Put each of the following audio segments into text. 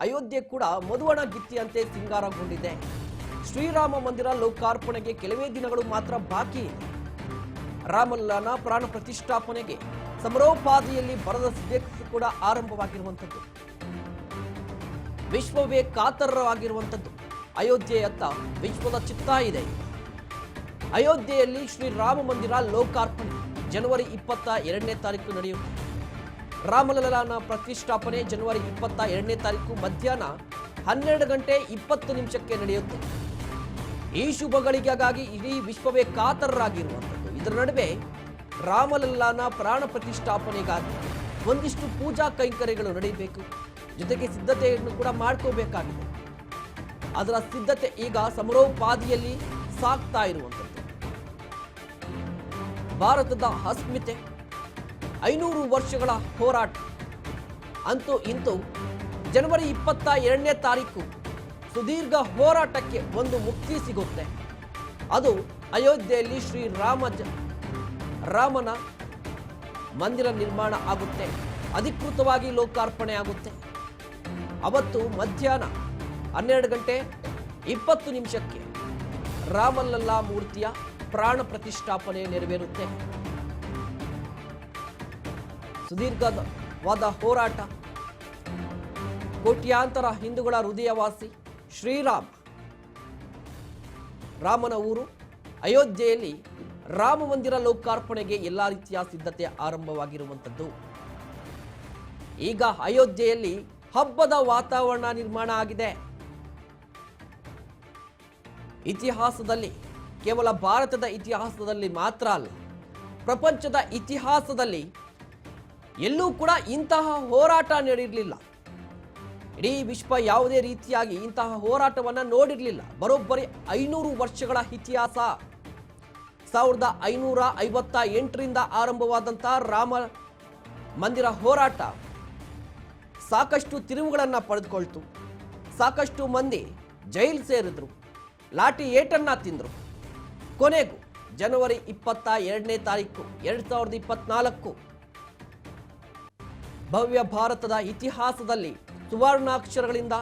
ಅಯೋಧ್ಯೆ ಕೂಡ ಮಧುವಣ ಗಿತ್ತಿಯಂತೆ ಸಿಂಗಾರಗೊಂಡಿದೆ. ಶ್ರೀರಾಮ ಮಂದಿರ ಲೋಕಾರ್ಪಣೆಗೆ ಕೆಲವೇ ದಿನಗಳು ಮಾತ್ರ ಬಾಕಿ ಇದೆ. ರಾಮಲಲ್ಲಾನ ಪ್ರಾಣ ಪ್ರತಿಷ್ಠಾಪನೆಗೆ ಸಮರೋಪಾದಿಯಲ್ಲಿ ಬರದ ಸಿದ್ಧತೆ ಕೂಡ ಆರಂಭವಾಗಿರುವಂಥದ್ದು. ವಿಶ್ವವೇ ಕಾತರವಾಗಿರುವಂಥದ್ದು. ಅಯೋಧ್ಯೆಯತ್ತ ವಿಶ್ವದ ಚಿತ್ತ ಇದೆ. ಅಯೋಧ್ಯೆಯಲ್ಲಿ ಶ್ರೀರಾಮ ಮಂದಿರ ಲೋಕಾರ್ಪಣೆ ಜನವರಿ 22ನೇ ತಾರೀಕು ನಡೆಯುತ್ತೆ. ರಾಮಲಲ್ಲಾನ ಪ್ರತಿಷ್ಠಾಪನೆ ಜನವರಿ 22ನೇ ತಾರೀಕು ಮಧ್ಯಾಹ್ನ 12 ಗಂಟೆ 20 ನಿಮಿಷಕ್ಕೆ ನಡೆಯುತ್ತೆ. ಈ ಶುಭಗಳಿಗಾಗಿ ಇಡೀ ವಿಶ್ವವೇ ಕಾತರರಾಗಿರುವಂಥದ್ದು. ಇದರ ನಡುವೆ ರಾಮಲಲ್ಲಾನ ಪ್ರಾಣ ಪ್ರತಿಷ್ಠಾಪನೆಗಾಗಿ ಒಂದಿಷ್ಟು ಪೂಜಾ ಕೈಂಕರ್ಯಗಳು ನಡೆಯಬೇಕು. ಜೊತೆಗೆ ಸಿದ್ಧತೆಯನ್ನು ಕೂಡ ಮಾಡ್ಕೋಬೇಕಾಗಿದೆ. ಅದರ ಸಿದ್ಧತೆ ಈಗ ಸಮರೋಪಾದಿಯಲ್ಲಿ ಸಾಗ್ತಾ ಇರುವಂಥದ್ದು. ಭಾರತದ ಅಸ್ಮಿತೆ 500 ವರ್ಷಗಳ ಹೋರಾಟ ಅಂತೂ ಇಂತೂ ಜನವರಿ 22ನೇ ತಾರೀಕು ಸುದೀರ್ಘ ಹೋರಾಟಕ್ಕೆ ಒಂದು ಮುಕ್ತಿ ಸಿಗುತ್ತೆ. ಅದು ಅಯೋಧ್ಯೆಯಲ್ಲಿ ರಾಮನ ಮಂದಿರ ನಿರ್ಮಾಣ ಆಗುತ್ತೆ. ಅಧಿಕೃತವಾಗಿ ಲೋಕಾರ್ಪಣೆ ಆಗುತ್ತೆ. ಅವತ್ತು ಮಧ್ಯಾಹ್ನ 12 ಗಂಟೆ 20 ನಿಮಿಷಕ್ಕೆ ರಾಮಲಲ್ಲಾ ಮೂರ್ತಿಯ ಪ್ರಾಣ ಪ್ರತಿಷ್ಠಾಪನೆ ನೆರವೇರುತ್ತೆ. ಸುದೀರ್ಘವಾದ ಹೋರಾಟ, ಕೋಟ್ಯಾಂತರ ಹಿಂದೂಗಳ ಹೃದಯವಾಸಿ ಶ್ರೀರಾಮ, ರಾಮನ ಊರು ಅಯೋಧ್ಯೆಯಲ್ಲಿ ರಾಮ ಮಂದಿರ ಲೋಕಾರ್ಪಣೆಗೆ ಎಲ್ಲಾ ರೀತಿಯ ಸಿದ್ಧತೆ ಆರಂಭವಾಗಿರುವಂಥದ್ದು. ಈಗ ಅಯೋಧ್ಯೆಯಲ್ಲಿ ಹಬ್ಬದ ವಾತಾವರಣ ನಿರ್ಮಾಣ ಆಗಿದೆ. ಇತಿಹಾಸದಲ್ಲಿ, ಕೇವಲ ಭಾರತದ ಇತಿಹಾಸದಲ್ಲಿ ಮಾತ್ರ ಅಲ್ಲ, ಪ್ರಪಂಚದ ಇತಿಹಾಸದಲ್ಲಿ ಎಲ್ಲೂ ಕೂಡ ಇಂತಹ ಹೋರಾಟ ನಡೆದಿರಲಿಲ್ಲ. ಇಡೀ ವಿಶ್ವ ಯಾವುದೇ ರೀತಿಯಾಗಿ ಇಂತಹ ಹೋರಾಟವನ್ನು ನೋಡಿರಲಿಲ್ಲ. ಬರೋಬ್ಬರಿ 500 ವರ್ಷಗಳ ಇತಿಹಾಸ. 1558ರಿಂದ ಆರಂಭವಾದಂತಹ ರಾಮ ಮಂದಿರ ಹೋರಾಟ ಸಾಕಷ್ಟು ತಿರುವುಗಳನ್ನು ಪಡೆದುಕೊಳ್ತು. ಸಾಕಷ್ಟು ಮಂದಿ ಜೈಲು ಸೇರಿದ್ರು, ಲಾಠಿ ಏಟನ್ನ ತಿಂದರು. ಕೊನೆಗೂ ಜನವರಿ 22ನೇ ತಾರೀಕು 2024 ಭವ್ಯ ಭಾರತದ ಇತಿಹಾಸದಲ್ಲಿ ಸುವರ್ಣಾಕ್ಷರಗಳಿಂದ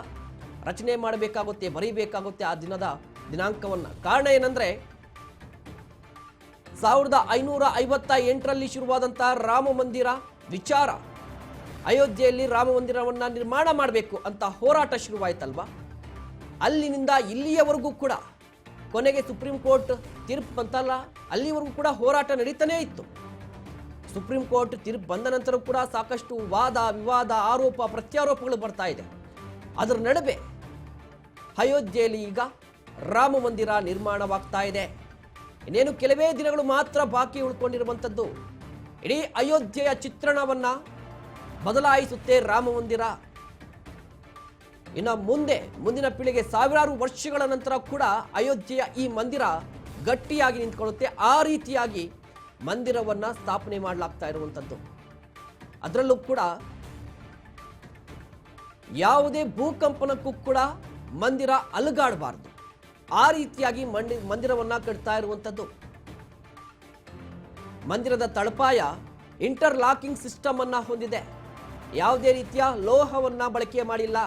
ರಚನೆ ಮಾಡಬೇಕಾಗುತ್ತೆ, ಬರೀಬೇಕಾಗುತ್ತೆ ಆ ದಿನಾಂಕವನ್ನು. ಕಾರಣ ಏನಂದ್ರೆ 1558ರಲ್ಲಿ ಶುರುವಾದಂತಹ ರಾಮ ಮಂದಿರ ವಿಚಾರ, ಅಯೋಧ್ಯೆಯಲ್ಲಿ ರಾಮ ಮಂದಿರವನ್ನು ನಿರ್ಮಾಣ ಮಾಡಬೇಕು ಅಂತ ಹೋರಾಟ ಶುರುವಾಯ್ತಲ್ವಾ. ಅಲ್ಲಿನಿಂದ ಇಲ್ಲಿಯವರೆಗೂ ಕೂಡ, ಕೊನೆಗೆ ಸುಪ್ರೀಂ ಕೋರ್ಟ್ ತೀರ್ಪು ಬಂತಲ್ಲ, ಅಲ್ಲಿವರೆಗೂ ಕೂಡ ಹೋರಾಟ ನಡೀತಾನೇ ಇತ್ತು. ಸುಪ್ರೀಂ ಕೋರ್ಟ್ ತೀರ್ಪು ಬಂದ ನಂತರ ಕೂಡ ಸಾಕಷ್ಟು ವಾದ ವಿವಾದ, ಆರೋಪ ಪ್ರತ್ಯಾರೋಪಗಳು ಬರ್ತಾ ಇದೆ. ಅದರ ನಡುವೆ ಅಯೋಧ್ಯೆಯಲ್ಲಿ ಈಗ ರಾಮ ಮಂದಿರ ನಿರ್ಮಾಣವಾಗ್ತಾ ಇದೆ. ಇನ್ನೇನು ಕೆಲವೇ ದಿನಗಳು ಮಾತ್ರ ಬಾಕಿ ಉಳ್ಕೊಂಡಿರುವಂಥದ್ದು. ಇಡೀ ಅಯೋಧ್ಯೆಯ ಚಿತ್ರಣವನ್ನ ಬದಲಾಯಿಸುತ್ತೆ ರಾಮ ಮಂದಿರ. ಇನ್ನು ಮುಂದಿನ ಪೀಳಿಗೆ ಸಾವಿರಾರು ವರ್ಷಗಳ ನಂತರ ಕೂಡ ಅಯೋಧ್ಯೆಯ ಈ ಮಂದಿರ ಗಟ್ಟಿಯಾಗಿ ನಿಂತ್ಕೊಳ್ಳುತ್ತೆ. ಆ ರೀತಿಯಾಗಿ ಮಂದಿರವನ್ನ ಸ್ಥಾಪನೆ ಮಾಡಲಾಗ್ತಾ ಇರುವಂಥದ್ದು. ಅದರಲ್ಲೂ ಕೂಡ ಯಾವುದೇ ಭೂಕಂಪನಕ್ಕೂ ಕೂಡ ಮಂದಿರ ಅಲುಗಾಡಬಾರದು. ಆ ರೀತಿಯಾಗಿ ಮಂದಿರವನ್ನ ಕಟ್ತಾ ಇರುವಂಥದ್ದು. ಮಂದಿರದ ತಳಪಾಯ ಇಂಟರ್ಲಾಕಿಂಗ್ ಸಿಸ್ಟಮ್ ಅನ್ನ ಹೊಂದಿದೆ. ಯಾವುದೇ ರೀತಿಯ ಲೋಹವನ್ನ ಬಳಕೆ ಮಾಡಿಲ್ಲ.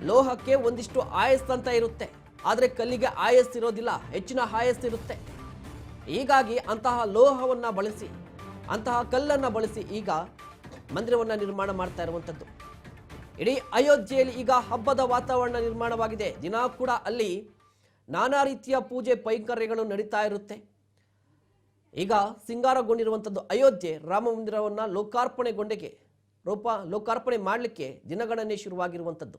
ಲೋಹಕ್ಕೆ ಒಂದಿಷ್ಟು ಆಯಸ್ ಅಂತ ಇರುತ್ತೆ, ಆದರೆ ಕಲ್ಲಿಗೆ ಆಯಸ್ ಇರೋದಿಲ್ಲ, ಹೆಚ್ಚಿನ ಆಯಸ್ ಇರುತ್ತೆ. ಹೀಗಾಗಿ ಅಂತಹ ಲೋಹವನ್ನು ಬಳಸಿ, ಅಂತಹ ಕಲ್ಲನ್ನು ಬಳಸಿ ಈಗ ಮಂದಿರವನ್ನು ನಿರ್ಮಾಣ ಮಾಡ್ತಾ ಇರುವಂಥದ್ದು. ಇಡೀ ಅಯೋಧ್ಯೆಯಲ್ಲಿ ಈಗ ಹಬ್ಬದ ವಾತಾವರಣ ನಿರ್ಮಾಣವಾಗಿದೆ. ದಿನ ಕೂಡ ಅಲ್ಲಿ ನಾನಾ ರೀತಿಯ ಪೂಜೆ ಕೈಂಕರ್ಯಗಳು ನಡೀತಾ ಇರುತ್ತೆ. ಈಗ ಸಿಂಗಾರಗೊಂಡಿರುವಂಥದ್ದು ಅಯೋಧ್ಯೆ. ರಾಮ ಮಂದಿರವನ್ನು ಲೋಕಾರ್ಪಣೆ ಮಾಡಲಿಕ್ಕೆ ದಿನಗಣನೆ ಶುರುವಾಗಿರುವಂಥದ್ದು.